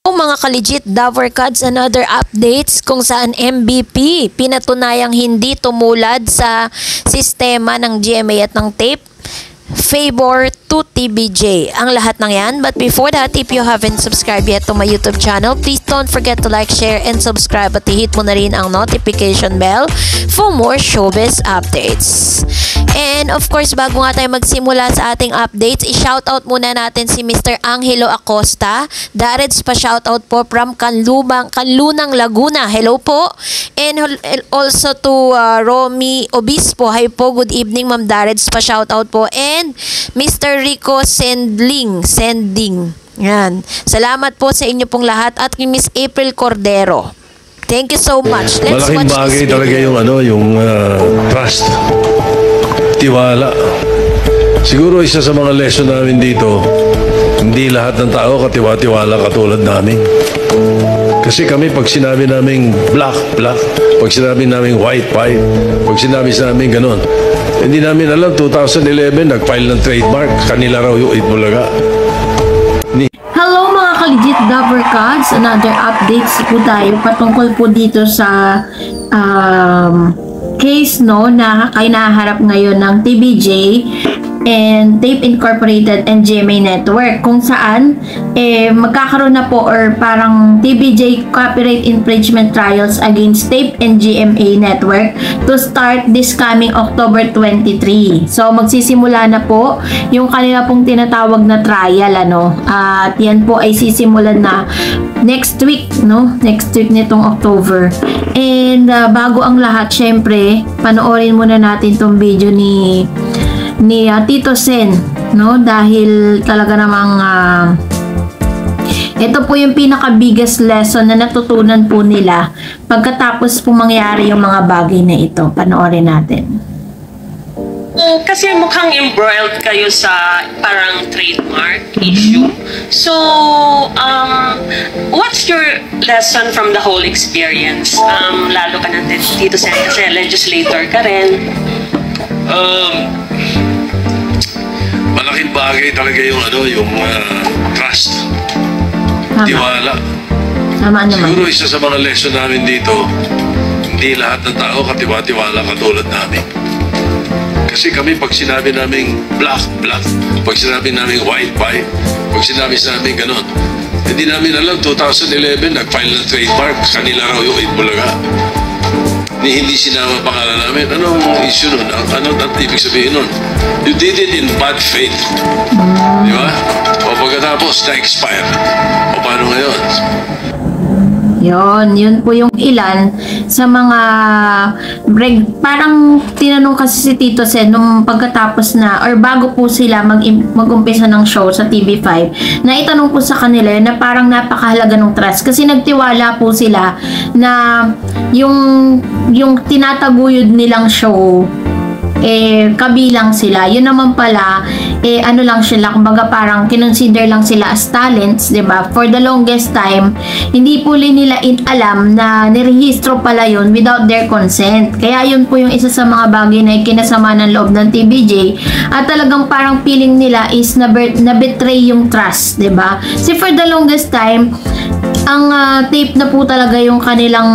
Mga ka-legit Davercads, another updates kung saan MVP pinatunayang hindi tumulad sa sistema ng GMA at ng tape favor to TBJ. Ang lahat ng yan. But before that, if you haven't subscribed yet to my YouTube channel, please don't forget to like, share, and subscribe at i-hit mo na rin ang notification bell for more showbiz updates. And of course, bago nga tayo magsimula sa ating updates, i-shoutout muna natin si Mr. Angelo Acosta. Dareds pa shoutout po from Kanlunang, Laguna. Hello po. And also to Romy Obispo. Hi po, good evening Ma'am Dareds pa shoutout po. And Mr. Rico Sending. Yan. Salamat po sa inyo pong lahat at kay Miss April Cordero. Thank you so much. Let's malaking watch bagay this talaga video. yung trust, tiwala. Siguro isa sa mga lesson namin dito, hindi lahat ng tao katiwa-tiwala katulad namin. Kasi kami pag sinabi namin black, pag sinabi namin white, pag sinabi sa namin ganun, hindi namin alam 2011 nag-file ng trademark, kanila raw yung Itbulaga. Hello mga ka-legit Davercads, another updates po tayo patungkol po dito sa case na kinaharap ngayon ng TBJ and Tape Incorporated and GMA Network, kung saan magkakaroon na po or parang TBJ copyright infringement trials against Tape and GMA Network to start this coming October 23. So magsisimula na po yung kanila pong tinatawag na trial, at yan po ay sisimulan na next week, next week nitong October. And bago ang lahat, syempre panoorin muna natin tong video ni Tito Sen, dahil talaga namang ito po yung pinaka-biggest lesson na natutunan po nila pagkatapos po mangyari yung mga bagay na ito. Panoorin natin. Kasi mukhang embroiled kayo sa parang trademark issue. So, what's your lesson from the whole experience? Lalo ka natin dito sa kasi legislator ka rin. Malaking bagay talaga yung trust, tiwala. Tama naman. Siguro isa sa mga lesson namin dito, hindi lahat ng tao katiwa-tiwala katulad namin. Kasi kami pag sinabi namin black, pag sinabi namin white, pag sinabi namin ganun, hindi namin alam 2011 nag-file ng trademark, kanila raw yung Itbulaga. Hindi sinama pangalan namin. Anong issue nun? Anong ibig sabihin nun? You did it in bad faith. Di ba? O pagkatapos na-expire. O paano ngayon? Yun po yung ilan sa mga parang tinanong kasi si Tito Sen nung pagkatapos na or bago po sila mag-umpisa ng show sa TV5, na itanong po sa kanila na parang napakahalaga ng trust kasi nagtiwala po sila na yung tinataguyod nilang show kabilang sila. Yun naman pala ano lang sila, kumbaga parang kinonsider lang sila as talents, 'di ba? For the longest time, hindi po nila alam na nirehistro pala yun without their consent. Kaya yun po yung isa sa mga bagay na ikinasama ng loob ng TBJ at talagang parang feeling nila is na-betray yung trust, 'di ba? So for the longest time, ang tape na po talaga yung kanilang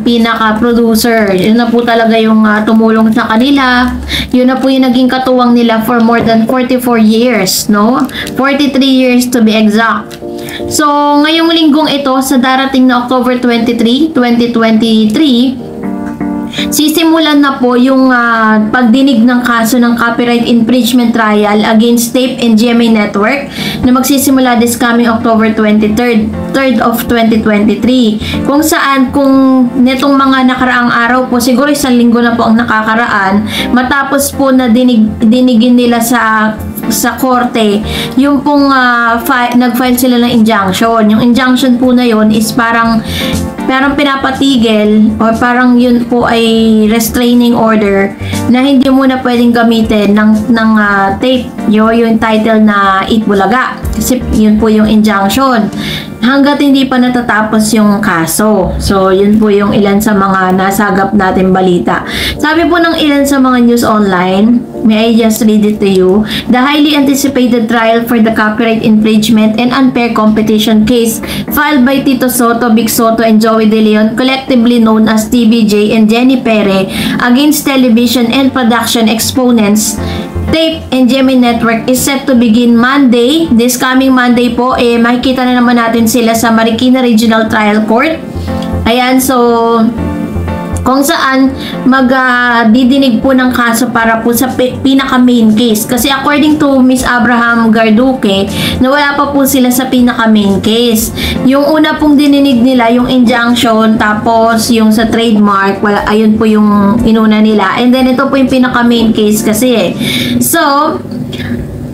pinaka-producer. Yun na po talaga yung tumulong sa kanila. Yun na po yung naging katuwang nila for more than 44 years, 43 years to be exact. So, ngayong linggong ito, sa darating na October 23, 2023, sisimulan na po yung pagdinig ng kaso ng copyright infringement trial against Tape and GMA Network na magsisimula this coming October 23rd of 2023. Kung saan, kung netong mga nakaraang araw po, siguro isang linggo na po ang nakakaraan, matapos po na dinigin nila sa korte, yung pong nag-file sila ng injunction. Yung injunction po na yun is parang pinapatigil or parang yun po ay restraining order na hindi mo na pwedeng gamitin ng tape yung title na Eat Bulaga. Kasi yun po yung injunction. Hanggat hindi pa natatapos yung kaso. So, yun po yung ilan sa mga nasagap natin balita. Sabi po ng ilan sa mga news online, may I just read it to you? The highly anticipated trial for the copyright infringement and unfair competition case filed by Tito Soto, Big Soto, and Joey De Leon, collectively known as TBJ and Jenny Pere, against television and production exponents Tape and GMA Network is set to begin Monday. This coming Monday po, makikita na naman natin sila sa Marikina Regional Trial Court. Ayan, so kung saan magdidinig po ng kaso para po sa pinaka main case. Kasi according to Miss Abraham Garduque, nawala pa po sila sa pinaka main case. Yung una pong dininig nila, yung injunction, tapos yung sa trademark, wala, ayun po yung inuna nila. And then ito po yung pinaka main case kasi. So,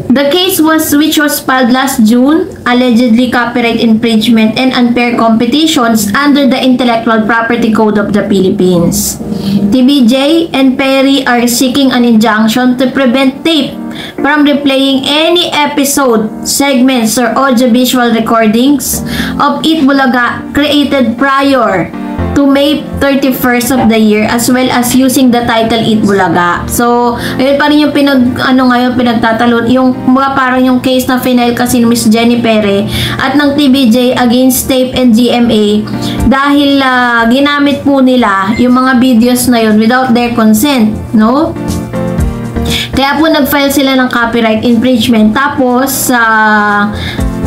the case which was filed last June, allegedly copyright infringement and unfair competitions under the Intellectual Property Code of the Philippines. TBJ and Perry are seeking an injunction to prevent Tape from replaying any episode, segments, or audiovisual recordings of Eat Bulaga created prior to May 31st of the year, as well as using the title Eat Bulaga. So, ayun pa rin yung pinagtatalon, yung mga parang yung case na final kasi ni Miss Jenny Pere at ng TBJ against Tape and GMA dahil ginamit po nila yung mga videos na yun without their consent, no? Kaya po nag-file sila ng copyright infringement, tapos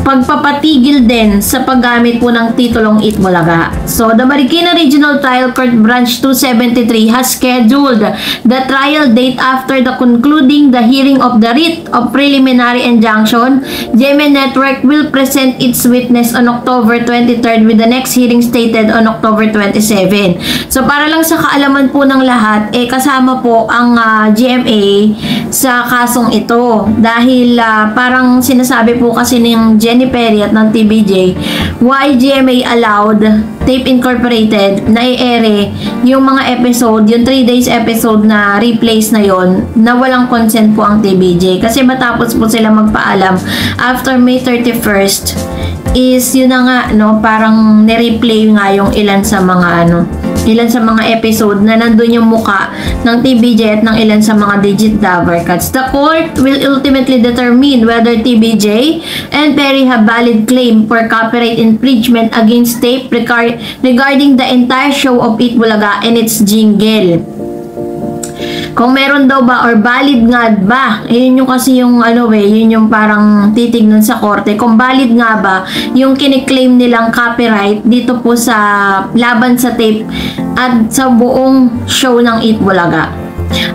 pagpapatigil din sa paggamit po ng titulong Eat Bulaga. So, the Marikina Regional Trial Court Branch 273 has scheduled the trial date after the concluding the hearing of the writ of preliminary injunction. GMA Network will present its witness on October 23rd with the next hearing stated on October 27. So, para lang sa kaalaman po ng lahat, kasama po ang GMA sa kasong ito. Dahil parang sinasabi po kasi ng Jenny Pere at ng TBJ, why GMA allowed Tape Incorporated na i-ere yung mga episode, yung 3 days episode na replays na yon na walang consent po ang TBJ. Kasi matapos po sila magpaalam after May 31st is yun na nga, no, parang ni-replay nga yung ilan sa mga episode na nandun yung muka ng TBJ at ng ilan sa mga digit Dabber Cats. The court will ultimately determine whether TBJ and Perry have valid claim for copyright infringement against Tape regarding the entire show of Eat Bulaga and its jingle. Kung meron daw ba or valid nga ba, yun yung kasi yung yun yung parang titignan sa korte, kung valid nga ba yung kiniklaim nilang copyright dito po sa laban sa Tape at sa buong show ng Eat Bulaga.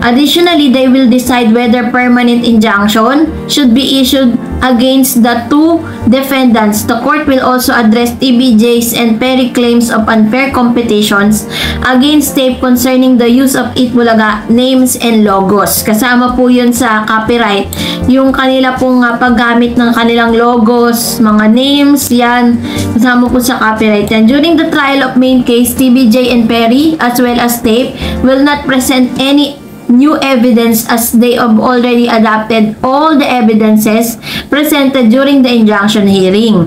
Additionally, they will decide whether permanent injunction should be issued against the two defendants. The court will also address TBJ's and Perry claims of unfair competitions against Tape concerning the use of Eat Bulaga names and logos. Kasama po yun sa copyright, yung kanila pong paggamit ng kanilang logos, mga names, yan, kasama po sa copyright yan. During the trial of main case, TBJ and Perry as well as Tape will not present any new evidence as they have already adopted all the evidences presented during the injunction hearing.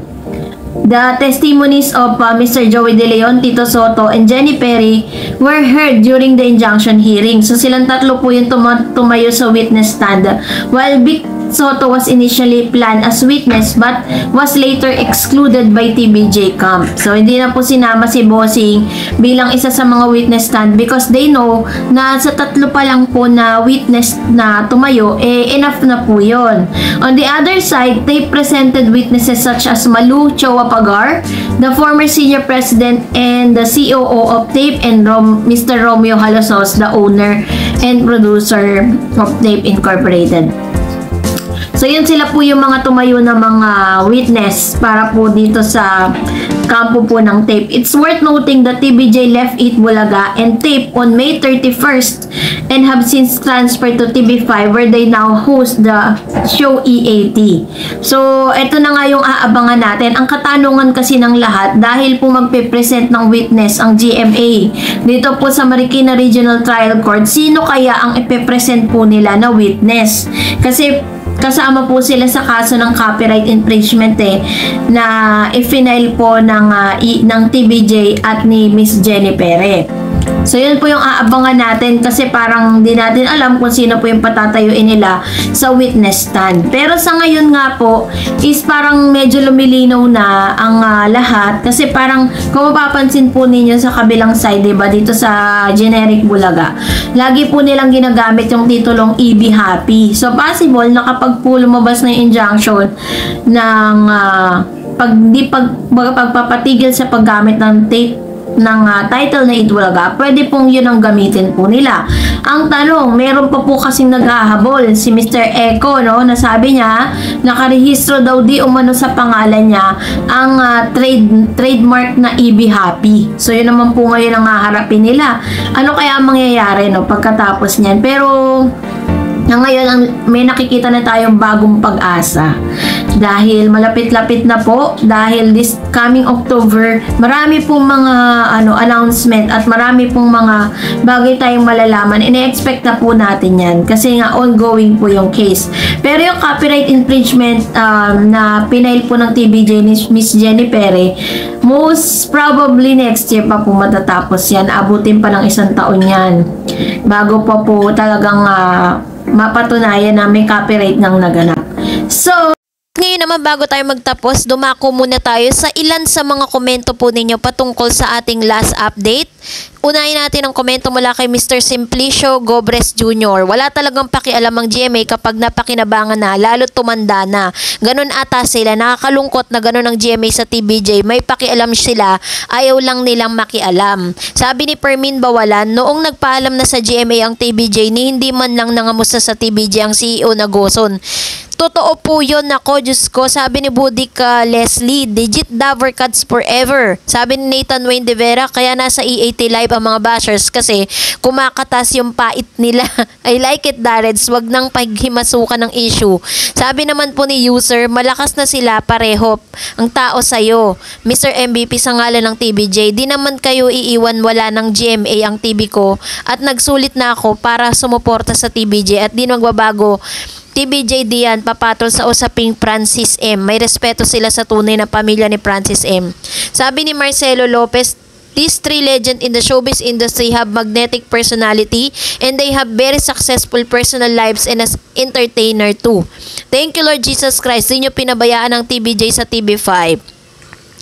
The testimonies of Mr. Joey De Leon, Tito Soto, and Jenny Pere were heard during the injunction hearing. So silang tatlo po yung tumayo sa witness stand, while Big Soto was initially planned as witness but was later excluded by TBJ Camp. So hindi na po sinama si Bossing bilang isa sa mga witness stand because they know na sa tatlo pa lang po na witness na tumayo, enough na po yun. On the other side, they presented witnesses such as Malu Chowa Pagar, the former senior president and the COO of Tape, and Mr. Romeo Halosos, the owner and producer of Tape Incorporated. So, yun sila po yung mga tumayo na mga witness para po dito sa kampo po ng Tape. It's worth noting that TBJ left Eat Bulaga and Tape on May 31st and have since transferred to TV5 where they now host the show EAT. So, eto na nga yung aabangan natin. Ang katanungan kasi ng lahat, dahil po magpe-present ng witness ang GMA dito po sa Marikina Regional Trial Court, sino kaya ang ipe-present po nila na witness? Kasi kasama po sila sa kaso ng copyright infringement na i-file po ng TVJ at ni Miss Jenny Pere. So yun po yung aabangan natin kasi parang di natin alam kung sino po yung patatayuin nila sa witness stand. Pero sa ngayon nga po is parang medyo lumilinaw na ang lahat kasi parang kung mapapansin po ninyo sa kabilang side, diba, dito sa generic Bulaga, lagi po nilang ginagamit yung titulong EB Happy. So possible na kapag po lumabas na yung injunction ng pagpapatigil sa paggamit ng title na Itbulaga, pwede pong yun ang gamitin po nila. Ang tanong, meron pa po kasing naghahabol si Mr. Eco, no, na sabi niya nakarehistro daw di umano sa pangalan niya ang trademark na EB Happy. So yun naman po ngayon ang haharapin nila. Ano kaya mangyayari, no, pagkatapos niyan? Pero ngayon may nakikita na tayong bagong pag-asa dahil malapit-lapit na po, dahil this coming October marami pong mga announcement at marami pong mga bagay tayong malalaman. Ine-expect na po natin yan kasi nga ongoing po yung case. Pero yung copyright infringement na pinail po ng TVJ ni Miss Jenny Pere, most probably next year pa po matatapos yan. Abutin pa ng 1 taon yan bago pa po talagang mapatunayan na may copyright ng naganap. So, ngayon naman, bago tayo magtapos, dumako muna tayo sa ilan sa mga komento po ninyo patungkol sa ating last update. Unahin natin ang komento mula kay Mr. Simplicio Gobres Jr. Wala talagang pakialam ang GMA kapag napakinabangan na, lalo tumanda na. Ganun ata sila, nakakalungkot na ganun ang GMA sa TVJ. May pakialam sila, ayaw lang nilang makialam. Sabi ni Permin Bawalan, noong nagpaalam na sa GMA ang TVJ, ni hindi man lang nangamusta sa TVJ ang CEO na Goson. Totoo po yun, nako, Diyos ko. Sabi ni Budik Leslie, digit Dover Cards forever. Sabi ni Nathan Wayne de Vera, kaya nasa EAT Live ang mga bashers kasi kumakatas yung pait nila. I like it, Dareds. Wag nang paghimasukan ng issue. Sabi naman po ni user, malakas na sila pareho. Ang tao sa'yo. Mr. MVP sa ngalan ng TVJ, di naman kayo iiwan, wala ng GMA ang TV ko at nagsulit na ako para sumuporta sa TVJ at di magbabago. TVJ Dian, papatol sa usaping Francis M. May respeto sila sa tunay na pamilya ni Francis M. Sabi ni Marcelo Lopez, these three legends in the showbiz industry have magnetic personality and they have very successful personal lives and as entertainer too. Thank you Lord Jesus Christ, di nyo pinabayaan ang TVJ sa TV5.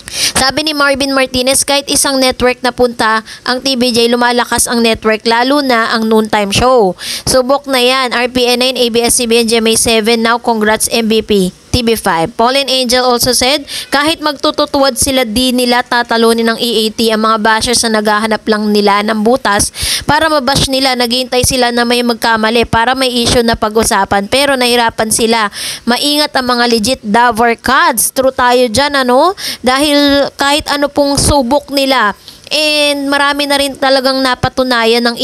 Sabi ni Marvin Martinez, kahit isang network na punta ang TVJ, lumalakas ang network, lalo na ang noontime show. Subok na yan. RPN9, ABS-CBN, GMA7, now congrats MVP. TV5. Pauline Angel also said, kahit magtututuwad sila, di nila tatalunin ng EAT ang mga bashers na naghahanap lang nila ng butas para mabash nila. Naghihintay sila na may magkamali para may issue na pag-usapan, pero nahirapan sila. Maingat ang mga legit Dover Cards. True tayo dyan, ano? Dahil kahit ano pong subok nila, and marami na rin talagang napatunayan ng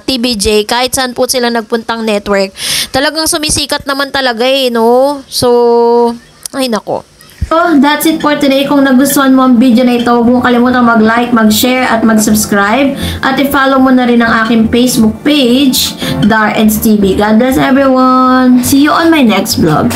TVJ kahit saan po sila nagpuntang network. Talagang sumisikat naman talaga no? So, ay nako. So, that's it for today. Kung nagustuhan mo ang video na ito, huwag mong kalimutan mag-like, mag-share, at mag-subscribe. At i-follow mo na rin ang aking Facebook page, Dareds TV. God bless everyone! See you on my next vlog.